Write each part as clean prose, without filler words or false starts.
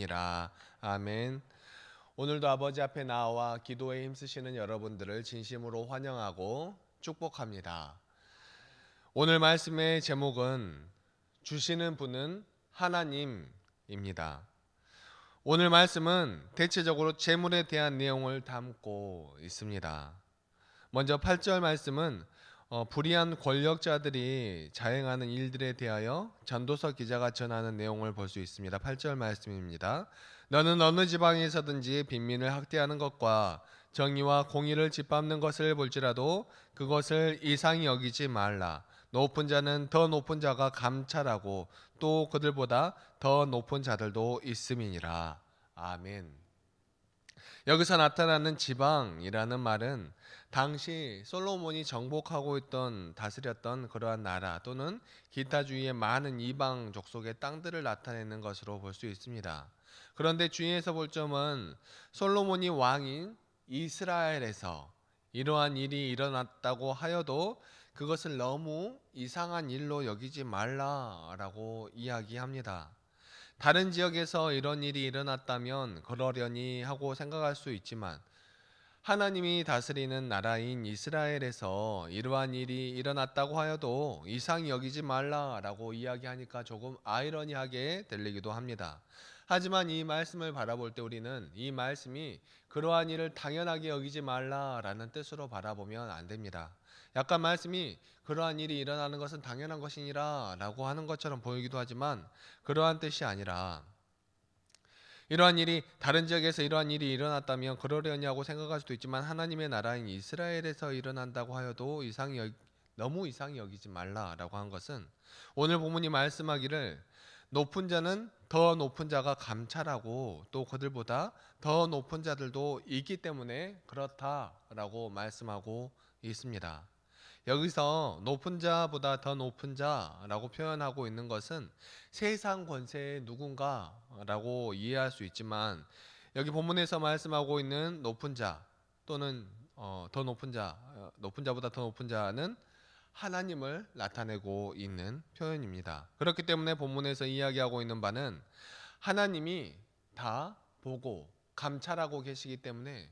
있음이니라. 아멘. 오늘도 아버지 앞에 나와 기도에 힘쓰시는 여러분들을 진심으로 환영하고 축복합니다. 오늘 말씀의 제목은 주시는 분은 하나님입니다. 오늘 말씀은 대체적으로 재물에 대한 내용을 담고 있습니다. 먼저 8절 말씀은 불의한 권력자들이 자행하는 일들에 대하여 전도서 기자가 전하는 내용을 볼 수 있습니다. 8절 말씀입니다. 너는 어느 지방에서든지 빈민을 학대하는 것과 정의와 공의를 짓밟는 것을 볼지라도 그것을 이상히 여기지 말라. 높은 자는 더 높은 자가 감찰하고 또 그들보다 더 높은 자들도 있음이니라. 아멘. 여기서 나타나는 지방이라는 말은 당시 솔로몬이 정복하고 있던 다스렸던 그러한 나라 또는 기타 주위의 많은 이방 족속의 땅들을 나타내는 것으로 볼 수 있습니다. 그런데 주의해서 볼 점은 솔로몬이 왕인 이스라엘에서 이러한 일이 일어났다고 하여도 그것을 너무 이상한 일로 여기지 말라라고 이야기합니다. 다른 지역에서 이런 일이 일어났다면 그러려니 하고 생각할 수 있지만 하나님이 다스리는 나라인 이스라엘에서 이러한 일이 일어났다고 하여도 이상히 여기지 말라라고 이야기하니까 조금 아이러니하게 들리기도 합니다. 하지만 이 말씀을 바라볼 때 우리는 이 말씀이 그러한 일을 당연하게 여기지 말라라는 뜻으로 바라보면 안 됩니다. 약간 말씀이 그러한 일이 일어나는 것은 당연한 것이니라 라고 하는 것처럼 보이기도 하지만 그러한 뜻이 아니라 이러한 일이 다른 지역에서 이러한 일이 일어났다면 그러려냐고 생각할 수도 있지만 하나님의 나라인 이스라엘에서 일어난다고 하여도 너무 이상히 여기지 말라라고 한 것은 오늘 본문이 말씀하기를 높은 자는 더 높은 자가 감찰하고 또 그들보다 더 높은 자들도 있기 때문에 그렇다라고 말씀하고 있습니다. 여기서 높은 자보다 더 높은 자라고 표현하고 있는 것은 세상 권세의 누군가라고 이해할 수 있지만 여기 본문에서 말씀하고 있는 높은 자 또는 더 높은 자, 높은 자보다 더 높은 자는 하나님을 나타내고 있는 표현입니다. 그렇기 때문에 본문에서 이야기하고 있는 바는 하나님이 다 보고 감찰하고 계시기 때문에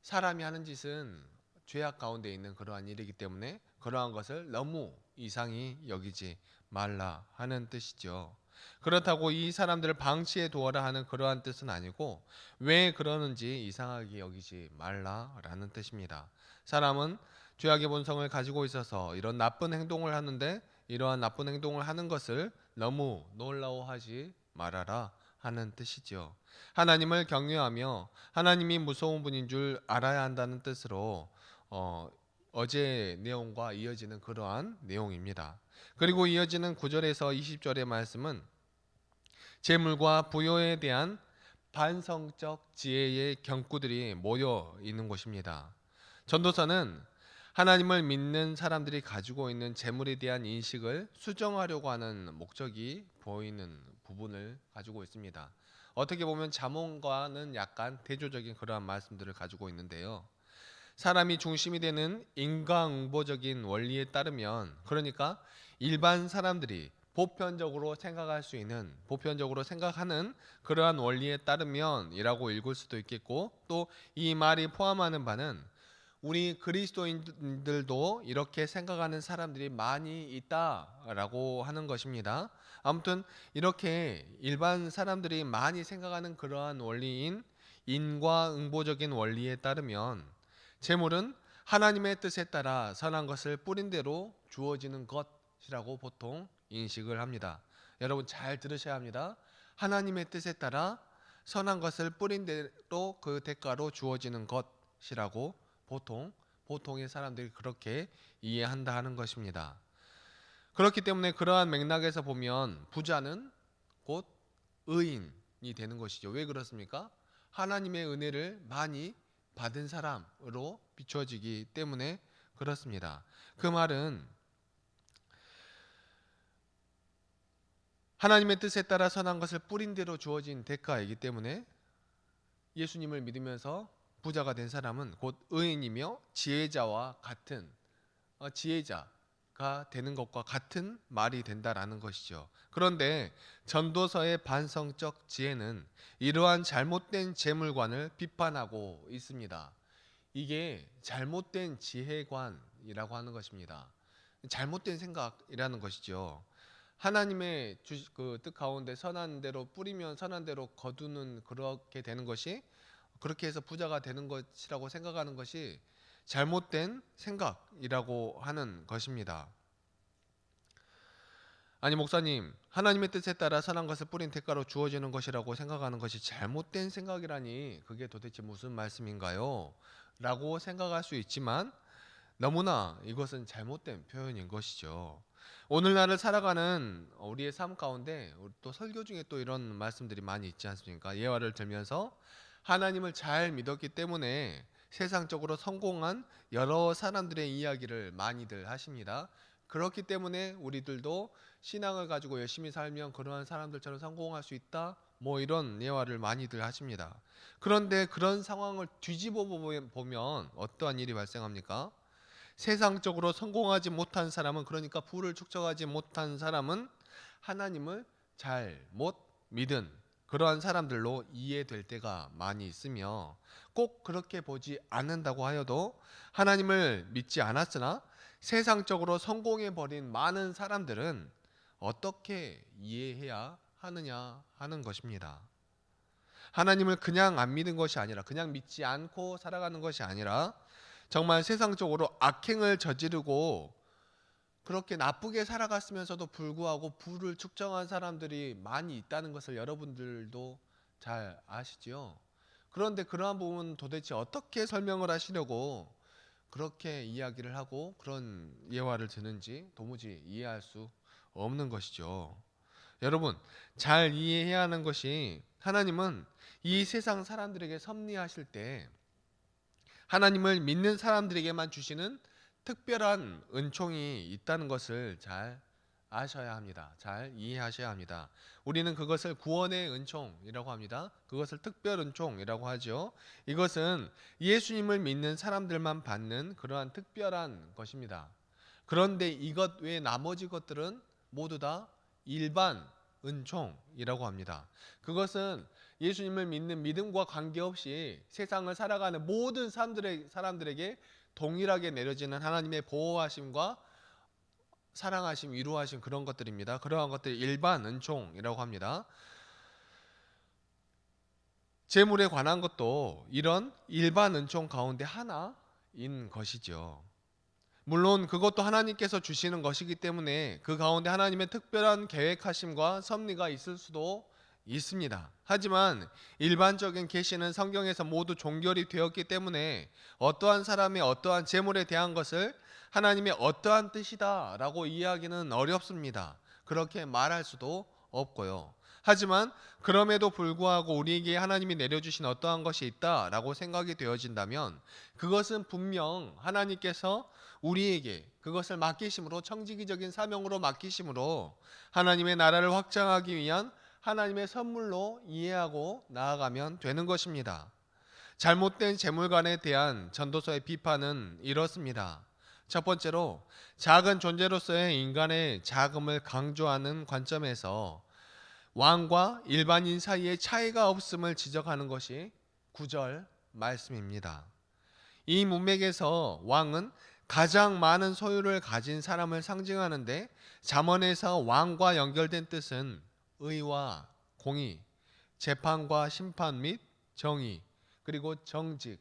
사람이 하는 짓은 죄악 가운데 있는 그러한 일이기 때문에 그러한 것을 너무 이상히 여기지 말라 하는 뜻이죠. 그렇다고 이 사람들을 방치해 두어라 하는 그러한 뜻은 아니고 왜 그러는지 이상하게 여기지 말라라는 뜻입니다. 사람은 죄악의 본성을 가지고 있어서 이런 나쁜 행동을 하는데 이러한 나쁜 행동을 하는 것을 너무 놀라워하지 말아라 하는 뜻이죠. 하나님을 경외하며 하나님이 무서운 분인 줄 알아야 한다는 뜻으로 어제 내용과 이어지는 그러한 내용입니다. 그리고 이어지는 9절에서 20절의 말씀은 재물과 부여에 대한 반성적 지혜의 경구들이 모여 있는 곳입니다. 전도서는 하나님을 믿는 사람들이 가지고 있는 재물에 대한 인식을 수정하려고 하는 목적이 보이는 부분을 가지고 있습니다. 어떻게 보면 잠언과는 약간 대조적인 그러한 말씀들을 가지고 있는데요. 사람이 중심이 되는 인과응보적인 원리에 따르면 그러니까 일반 사람들이 보편적으로 생각하는 그러한 원리에 따르면 이라고 읽을 수도 있겠고 또 이 말이 포함하는 바는 우리 그리스도인들도 이렇게 생각하는 사람들이 많이 있다라고 하는 것입니다. 아무튼 이렇게 일반 사람들이 많이 생각하는 그러한 원리인 인과응보적인 원리에 따르면 재물은 하나님의 뜻에 따라 선한 것을 뿌린 대로 주어지는 것이라고 보통 인식을 합니다. 여러분 잘 들으셔야 합니다. 하나님의 뜻에 따라 선한 것을 뿌린 대로 그 대가로 주어지는 것이라고 보통의 사람들이 그렇게 이해한다 하는 것입니다. 그렇기 때문에 그러한 맥락에서 보면 부자는 곧 의인이 되는 것이죠. 왜 그렇습니까? 하나님의 은혜를 많이 받은 사람으로 비춰지기 때문에 그렇습니다. 그 말은 하나님의 뜻에 따라 선한 것을 뿌린 대로 주어진 대가이기 때문에 예수님을 믿으면서 부자가 된 사람은 곧 의인이며 지혜자와 같은 지혜자 되는 것과 같은 말이 된다라는 것이죠. 그런데 전도서의 반성적 지혜는 이러한 잘못된 재물관을 비판하고 있습니다. 이게 잘못된 지혜관이라고 하는 것입니다. 잘못된 생각이라는 것이죠. 하나님의 그 뜻 가운데 선한 대로 뿌리면 선한 대로 거두는 그렇게 되는 것이, 그렇게 해서 부자가 되는 것이라고 생각하는 것이 잘못된 생각이라고 하는 것입니다. 아니 목사님, 하나님의 뜻에 따라 선한 것을 뿌린 대가로 주어지는 것이라고 생각하는 것이 잘못된 생각이라니 그게 도대체 무슨 말씀인가요? 라고 생각할 수 있지만 너무나 이것은 잘못된 표현인 것이죠. 오늘날을 살아가는 우리의 삶 가운데 또 설교 중에 또 이런 말씀들이 많이 있지 않습니까? 예화를 들면서 하나님을 잘 믿었기 때문에 세상적으로 성공한 여러 사람들의 이야기를 많이들 하십니다. 그렇기 때문에 우리들도 신앙을 가지고 열심히 살면 그러한 사람들처럼 성공할 수 있다, 뭐 이런 예화를 많이들 하십니다. 그런데 그런 상황을 뒤집어 보면 어떠한 일이 발생합니까? 세상적으로 성공하지 못한 사람은, 그러니까 부를 축적하지 못한 사람은 하나님을 잘 못 믿은 그러한 사람들로 이해될 때가 많이 있으며, 꼭 그렇게 보지 않는다고 하여도 하나님을 믿지 않았으나 세상적으로 성공해버린 많은 사람들은 어떻게 이해해야 하느냐 하는 것입니다. 하나님을 그냥 안 믿은 것이 아니라, 그냥 믿지 않고 살아가는 것이 아니라 정말 세상적으로 악행을 저지르고 그렇게 나쁘게 살아갔으면서도 불구하고 부를 축적한 사람들이 많이 있다는 것을 여러분들도 잘 아시지요. 그런데 그러한 부분은 도대체 어떻게 설명을 하시려고 그렇게 이야기를 하고 그런 예화를 드는지 도무지 이해할 수 없는 것이죠. 여러분, 잘 이해해야 하는 것이, 하나님은 이 세상 사람들에게 섭리하실 때 하나님을 믿는 사람들에게만 주시는 특별한 은총이 있다는 것을 잘 아셔야 합니다. 잘 이해하셔야 합니다. 우리는 그것을 구원의 은총이라고 합니다. 그것을 특별 은총이라고 하죠. 이것은 예수님을 믿는 사람들만 받는 그러한 특별한 것입니다. 그런데 이것 외에 나머지 것들은 모두 다 일반 은총이라고 합니다. 그것은 예수님을 믿는 믿음과 관계없이 세상을 살아가는 모든 사람들에게 동일하게 내려지는 하나님의 보호하심과 사랑하심, 위로하심, 그런 것들입니다. 그러한 것들 일반 은총이라고 합니다. 재물에 관한 것도 이런 일반 은총 가운데 하나인 것이죠. 물론 그것도 하나님께서 주시는 것이기 때문에 그 가운데 하나님의 특별한 계획하심과 섭리가 있을 수도 있습니다. 하지만 일반적인 계시는 성경에서 모두 종결이 되었기 때문에 어떠한 사람의 어떠한 재물에 대한 것을 하나님의 어떠한 뜻이다라고 이해하기는 어렵습니다. 그렇게 말할 수도 없고요. 하지만 그럼에도 불구하고 우리에게 하나님이 내려주신 어떠한 것이 있다라고 생각이 되어진다면 그것은 분명 하나님께서 우리에게 그것을 맡기심으로, 청지기적인 사명으로 맡기심으로 하나님의 나라를 확장하기 위한 하나님의 선물로 이해하고 나아가면 되는 것입니다. 잘못된 재물관에 대한 전도서의 비판은 이렇습니다. 첫 번째로, 작은 존재로서의 인간의 자금을 강조하는 관점에서 왕과 일반인 사이에 차이가 없음을 지적하는 것이 9절 말씀입니다. 이 문맥에서 왕은 가장 많은 소유를 가진 사람을 상징하는데, 잠언에서 왕과 연결된 뜻은 의와 공의, 재판과 심판 및 정의, 그리고 정직,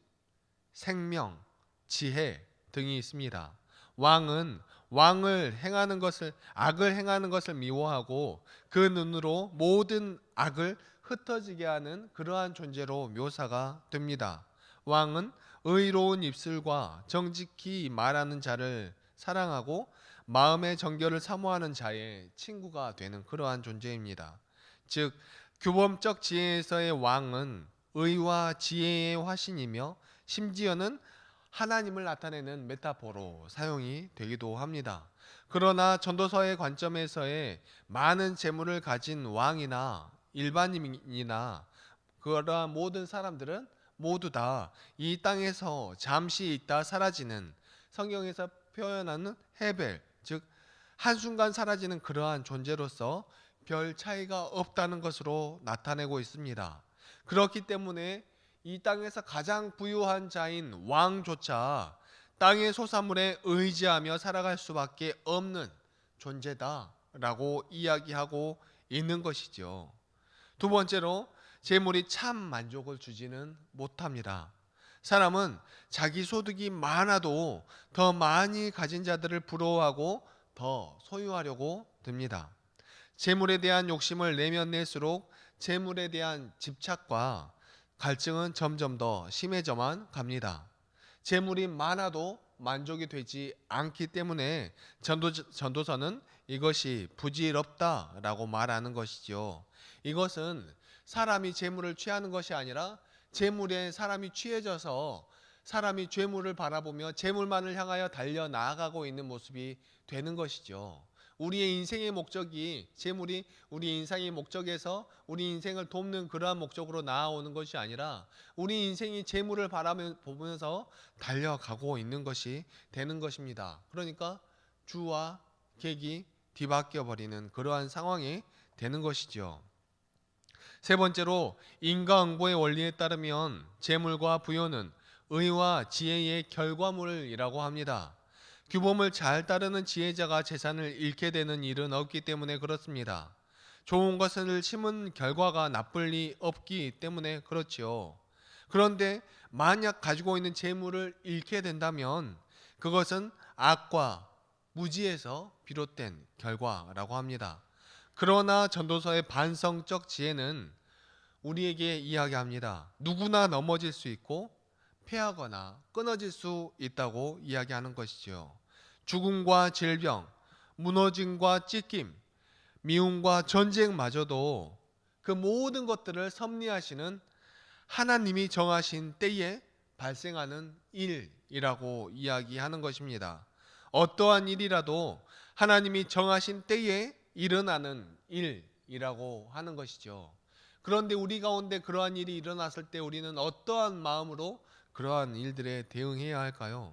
생명, 지혜 등이 있습니다. 왕은 악을 행하는 것을 미워하고 그 눈으로 모든 악을 흩어지게 하는 그러한 존재로 묘사가 됩니다. 왕은 의로운 입술과 정직히 말하는 자를 사랑하고 마음의 정결을 사모하는 자의 친구가 되는 그러한 존재입니다. 즉, 규범적 지혜에서의 왕은 의와 지혜의 화신이며 심지어는 하나님을 나타내는 메타포로 사용이 되기도 합니다. 그러나 전도서의 관점에서의 많은 재물을 가진 왕이나 일반인이나 그러한 모든 사람들은 모두 다 이 땅에서 잠시 있다 사라지는, 성경에서 표현하는 헤벨, 즉 한순간 사라지는 그러한 존재로서 별 차이가 없다는 것으로 나타내고 있습니다. 그렇기 때문에 이 땅에서 가장 부유한 자인 왕조차 땅의 소산물에 의지하며 살아갈 수밖에 없는 존재다라고 이야기하고 있는 것이죠. 두 번째로, 재물이 참 만족을 주지는 못합니다. 사람은 자기 소득이 많아도 더 많이 가진 자들을 부러워하고 더 소유하려고 듭니다. 재물에 대한 욕심을 내면 낼수록 재물에 대한 집착과 갈증은 점점 더 심해져만 갑니다. 재물이 많아도 만족이 되지 않기 때문에 전도서는 이것이 부질없다라고 말하는 것이죠. 이것은 사람이 재물을 취하는 것이 아니라 재물에 사람이 취해져서 사람이 재물을 바라보며 재물만을 향하여 달려 나아가고 있는 모습이 되는 것이죠. 우리의 인생의 목적이 재물이 우리 인생의 목적에서 우리 인생을 돕는 그러한 목적으로 나아오는 것이 아니라 우리 인생이 재물을 바라보면서 달려가고 있는 것이 되는 것입니다. 그러니까 주와 객이 뒤바뀌어 버리는 그러한 상황이 되는 것이죠. 세 번째로, 인과응보의 원리에 따르면 재물과 부여는 의와 지혜의 결과물이라고 합니다. 규범을 잘 따르는 지혜자가 재산을 잃게 되는 일은 없기 때문에 그렇습니다. 좋은 것을 심은 결과가 나쁠 리 없기 때문에 그렇지요. 그런데 만약 가지고 있는 재물을 잃게 된다면 그것은 악과 무지에서 비롯된 결과라고 합니다. 그러나 전도서의 반성적 지혜는 우리에게 이야기합니다. 누구나 넘어질 수 있고 패하거나 끊어질 수 있다고 이야기하는 것이지요. 죽음과 질병, 무너짐과 찢김, 미움과 전쟁마저도 그 모든 것들을 섭리하시는 하나님이 정하신 때에 발생하는 일이라고 이야기하는 것입니다. 어떠한 일이라도 하나님이 정하신 때에 일어나는 일이라고 하는 것이죠. 그런데 우리 가운데 그러한 일이 일어났을 때 우리는 어떠한 마음으로 그러한 일들에 대응해야 할까요?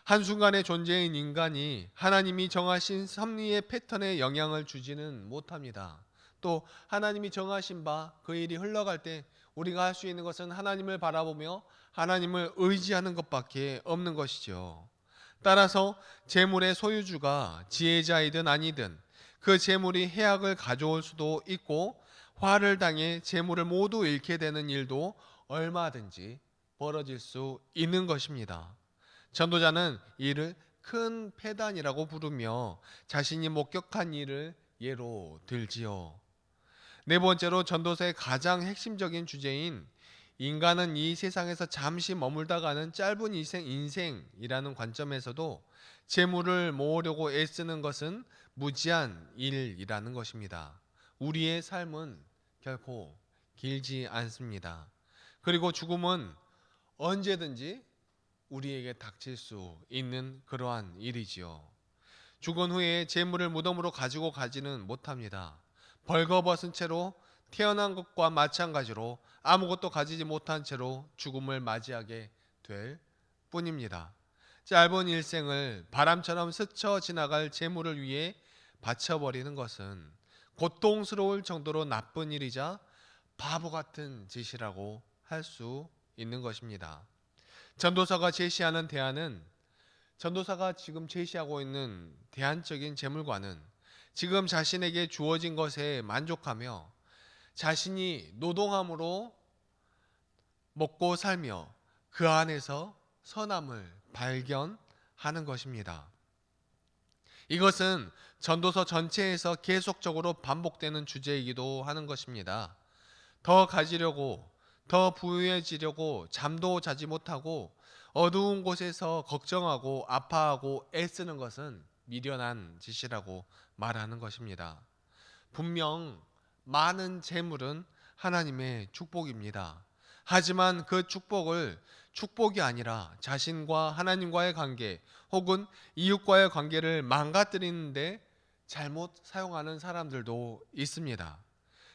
한순간의 존재인 인간이 하나님이 정하신 섭리의 패턴에 영향을 주지는 못합니다. 또 하나님이 정하신 바 그 일이 흘러갈 때 우리가 할 수 있는 것은 하나님을 바라보며 하나님을 의지하는 것밖에 없는 것이죠. 따라서 재물의 소유주가 지혜자이든 아니든 그 재물이 해악을 가져올 수도 있고 화를 당해 재물을 모두 잃게 되는 일도 얼마든지 벌어질 수 있는 것입니다. 전도자는 이를 큰 패단이라고 부르며 자신이 목격한 일을 예로 들지요. 네 번째로, 전도서의 가장 핵심적인 주제인 인간은 이 세상에서 잠시 머물다 가는 짧은 인생이라는 관점에서도 재물을 모으려고 애쓰는 것은 무지한 일이라는 것입니다. 우리의 삶은 결코 길지 않습니다. 그리고 죽음은 언제든지 우리에게 닥칠 수 있는 그러한 일이지요. 죽은 후에 재물을 무덤으로 가지고 가지는 못합니다. 벌거벗은 채로 태어난 것과 마찬가지로 아무것도 가지지 못한 채로 죽음을 맞이하게 될 뿐입니다. 짧은 일생을 바람처럼 스쳐 지나갈 재물을 위해 바쳐버리는 것은 고통스러울 정도로 나쁜 일이자 바보 같은 짓이라고 할 수 있는 것입니다. 전도서가 제시하는 대안은, 전도사가 지금 제시하고 있는 대안적인 재물관은 지금 자신에게 주어진 것에 만족하며 자신이 노동함으로 먹고 살며 그 안에서 선함을 발견하는 것입니다. 이것은 전도서 전체에서 계속적으로 반복되는 주제이기도 하는 것입니다. 더 가지려고, 더 부유해지려고 잠도 자지 못하고 어두운 곳에서 걱정하고 아파하고 애쓰는 것은 미련한 짓이라고 말하는 것입니다. 분명 많은 재물은 하나님의 축복입니다. 하지만 그 축복을 축복이 아니라 자신과 하나님과의 관계 혹은 이웃과의 관계를 망가뜨리는데 잘못 사용하는 사람들도 있습니다.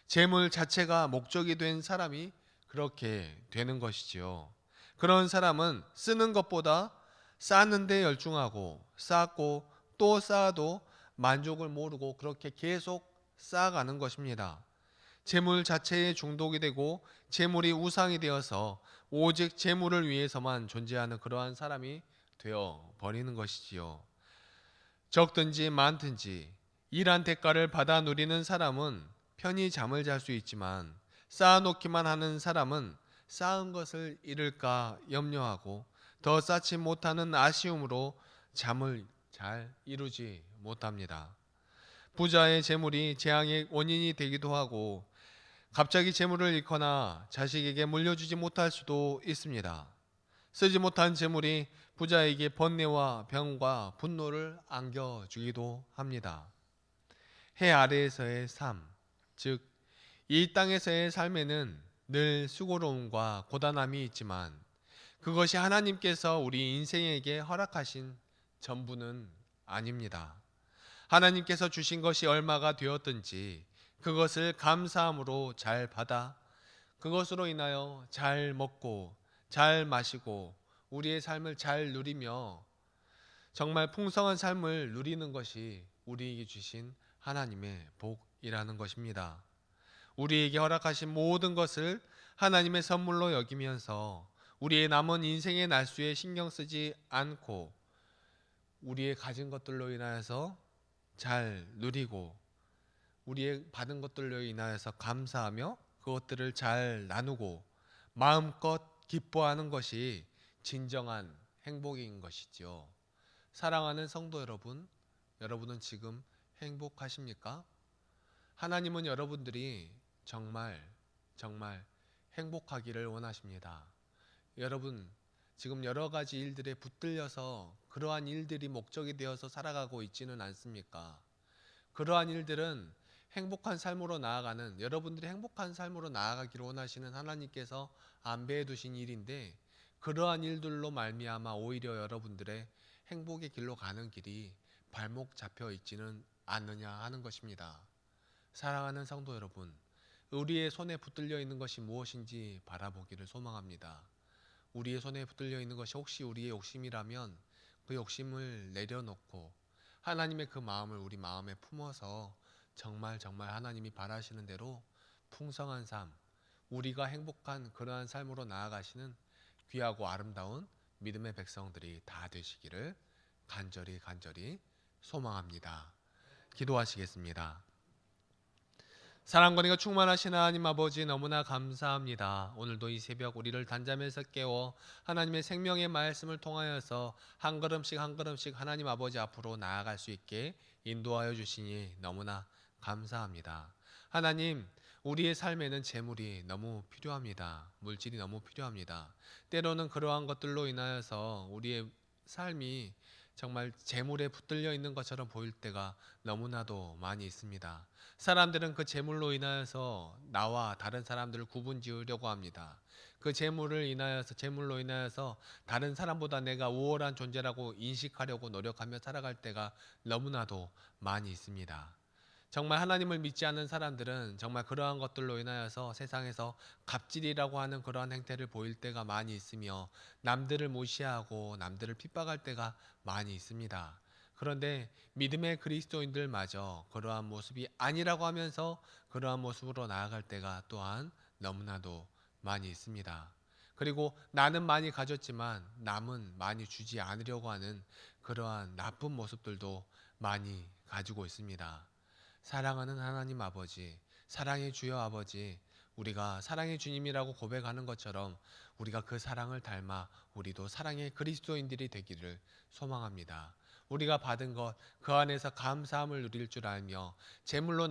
재물 자체가 목적이 된 사람이 그렇게 되는 것이지요. 그런 사람은 쓰는 것보다 쌓는 데 열중하고 쌓고 또 쌓아도 만족을 모르고 그렇게 계속 쌓아가는 것입니다. 재물 자체에 중독이 되고 재물이 우상이 되어서 오직 재물을 위해서만 존재하는 그러한 사람이 되어 버리는 것이지요. 적든지 많든지 일한 대가를 받아 누리는 사람은 편히 잠을 잘 수 있지만 쌓아놓기만 하는 사람은 쌓은 것을 잃을까 염려하고 더 쌓지 못하는 아쉬움으로 잠을 잘 이루지 못합니다. 부자의 재물이 재앙의 원인이 되기도 하고 갑자기 재물을 잃거나 자식에게 물려주지 못할 수도 있습니다. 쓰지 못한 재물이 부자에게 번뇌와 병과 분노를 안겨주기도 합니다. 해 아래에서의 삶, 즉 이 땅에서의 삶에는 늘 수고로움과 고단함이 있지만 그것이 하나님께서 우리 인생에게 허락하신 전부는 아닙니다. 하나님께서 주신 것이 얼마가 되었든지 그것을 감사함으로 잘 받아 그것으로 인하여 잘 먹고 잘 마시고 우리의 삶을 잘 누리며 정말 풍성한 삶을 누리는 것이 우리에게 주신 하나님의 복이라는 것입니다. 우리에게 허락하신 모든 것을 하나님의 선물로 여기면서 우리의 남은 인생의 날수에 신경 쓰지 않고 우리의 가진 것들로 인하여서 잘 누리고 우리의 받은 것들로 인하여서 감사하며 그것들을 잘 나누고 마음껏 기뻐하는 것이 진정한 행복인 것이지요. 사랑하는 성도 여러분, 여러분은 지금 행복하십니까? 하나님은 여러분들이 정말 행복하기를 원하십니다. 여러분 지금 여러 가지 일들에 붙들려서 그러한 일들이 목적이 되어서 살아가고 있지는 않습니까? 그러한 일들은 행복한 삶으로 나아가는 여러분들이 행복한 삶으로 나아가기를 원하시는 하나님께서 안배해 두신 일인데 그러한 일들로 말미암아 오히려 여러분들의 행복의 길로 가는 길이 발목 잡혀 있지는 않느냐 하는 것입니다. 사랑하는 성도 여러분, 우리의 손에 붙들려 있는 것이 무엇인지 바라보기를 소망합니다. 우리의 손에 붙들려 있는 것이 혹시 우리의 욕심이라면 그 욕심을 내려놓고 하나님의 그 마음을 우리 마음에 품어서 정말 하나님이 바라시는 대로 풍성한 삶, 우리가 행복한 그러한 삶으로 나아가시는 귀하고 아름다운 믿음의 백성들이 다 되시기를 간절히 소망합니다. 기도하시겠습니다. 사랑과 은혜가 충만하신 하나님 아버지 너무나 감사합니다. 오늘도 이 새벽 우리를 단잠에서 깨워 하나님의 생명의 말씀을 통하여서 한 걸음씩 하나님 아버지 앞으로 나아갈 수 있게 인도하여 주시니 너무나 감사합니다. 하나님, 우리의 삶에는 재물이 너무 필요합니다. 물질이 너무 필요합니다. 때로는 그러한 것들로 인하여서 우리의 삶이 정말 재물에 붙들려 있는 것처럼 보일 때가 너무나도 많이 있습니다. 사람들은 그 재물로 인하여서 나와 다른 사람들을 구분지으려고 합니다. 그 재물로 인하여서 다른 사람보다 내가 우월한 존재라고 인식하려고 노력하며 살아갈 때가 너무나도 많이 있습니다. 정말 하나님을 믿지 않는 사람들은 정말 그러한 것들로 인하여서 세상에서 갑질이라고 하는 그러한 행태를 보일 때가 많이 있으며 남들을 무시하고 남들을 핍박할 때가 많이 있습니다. 그런데 믿음의 그리스도인들마저 그러한 모습이 아니라고 하면서 그러한 모습으로 나아갈 때가 또한 너무나도 많이 있습니다. 그리고 나는 많이 가졌지만 남은 많이 주지 않으려고 하는 그러한 나쁜 모습들도 많이 가지고 있습니다. 사랑하는 하나님 아버지, 사랑의 주여 아버지, 우리가 사랑의 주님이라고 고백하는 것처럼 우리가 그 사랑을 닮아 우리도 사랑의 그리스도인들이 되기를 소망합니다. 우리가 받은 것 그 안에서 감사함을 누릴 줄 알며 재물로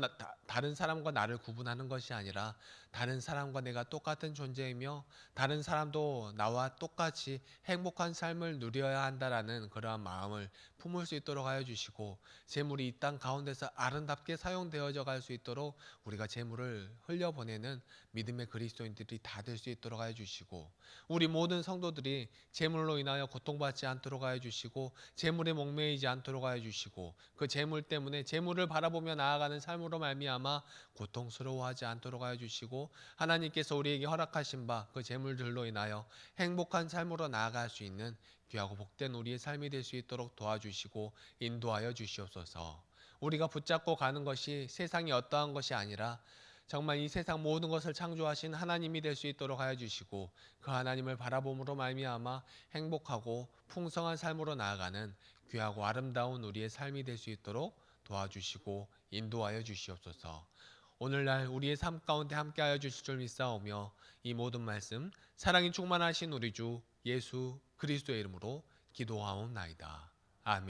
다른 사람과 나를 구분하는 것이 아니라 다른 사람과 내가 똑같은 존재이며 다른 사람도 나와 똑같이 행복한 삶을 누려야 한다라는 그러한 마음을 품을 수 있도록 하여 주시고 재물이 이 땅 가운데서 아름답게 사용되어져 갈 수 있도록 우리가 재물을 흘려보내는 믿음의 그리스도인들이 다 될 수 있도록 하여 주시고 우리 모든 성도들이 재물로 인하여 고통받지 않도록 하여 주시고 재물에 목매이지 않도록 하여 주시고 그 재물 때문에 재물을 바라보며 나아가는 삶으로 말미암아 고통스러워하지 않도록 하여 주시고 주시고 하나님께서 우리에게 허락하신 바 그 재물들로 인하여 행복한 삶으로 나아갈 수 있는 귀하고 복된 우리의 삶이 될 수 있도록 도와주시고 인도하여 주시옵소서. 우리가 붙잡고 가는 것이 세상이 어떠한 것이 아니라 정말 이 세상 모든 것을 창조하신 하나님이 될 수 있도록 하여 주시고 그 하나님을 바라봄으로 말미암아 행복하고 풍성한 삶으로 나아가는 귀하고 아름다운 우리의 삶이 될 수 있도록 도와주시고 인도하여 주시옵소서. 오늘날 우리의 삶 가운데 함께하여 주실 줄 믿사오며 이 모든 말씀 사랑이 충만하신 우리 주 예수 그리스도의 이름으로 기도하옵나이다. 아멘.